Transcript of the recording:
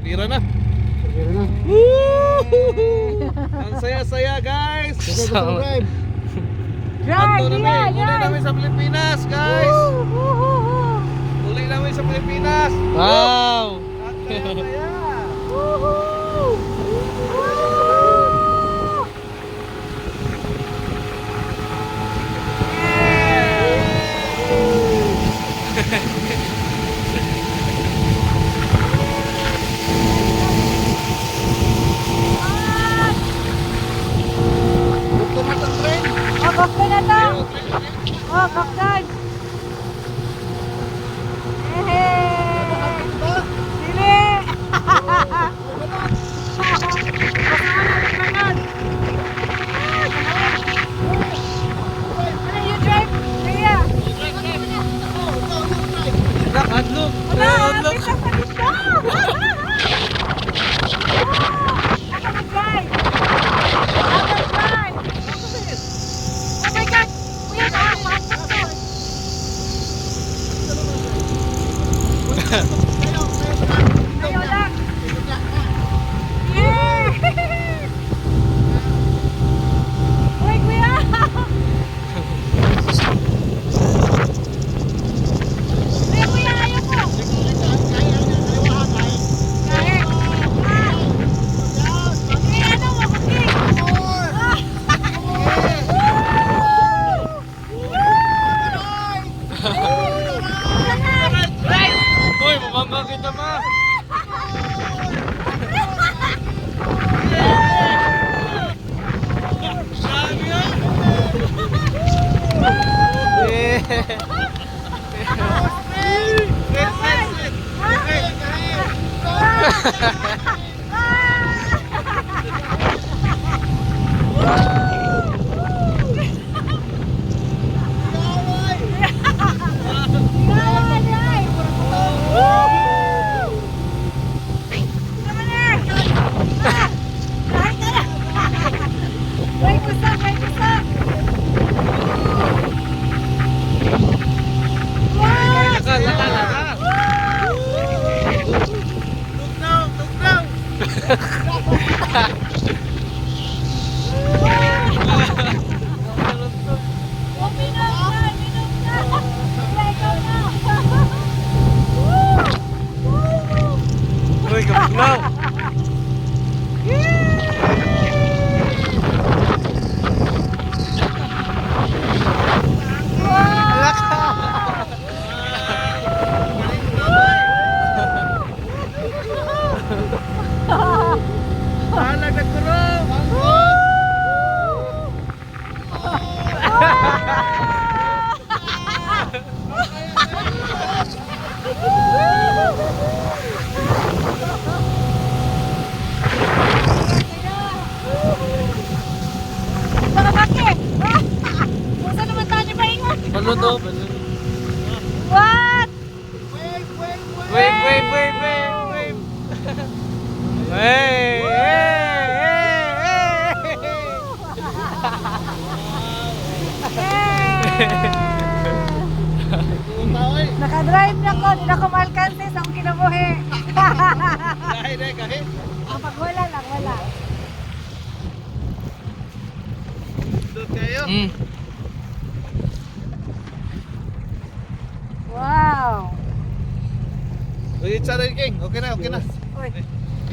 Pira na. Pira na. Woo! Ang saya-saya guys. Drive. Ato namin. Uli namin sa Pilipinas guys. Uli namin sa Pilipinas. Wow! Ang saya-saya. Gusto na itong train. Oh, bakto na to. Oh, baktan. Dili. Ano you drive? Kaya. Adlok! Wala, Adlok! kita sa gusto. Ako mag-drive. Ako mag-drive. Oh my God. Kuya, nakakapasok ko. Ayaw lang. Yeah! Uy, kuya! Kuya, kuya, ayaw ko! Kahit. Eh, ano, mabuti! Uy, mabangga kita ma! Wait, kusap, wait, kusap! Wow! Laka, laka, laka! Tugnaw, tugnaw. Oh, minom na! Minom na! Kuya, ikaw na! Uy, kabugnaw! Talag na kurong. Mga bakit? Kung saan naman tayo maingat? Balon to, balon. What? Wave, wave, wave, wave, wave! Hey, hey, Nakadrive na ko, di na ko maalkansi sa akong kinabuhi. Kahit eh, kahit. Pag wala lang, wala. Doon kayo. Wow. Uy, Charlie King. Okay na, okay na. Uy,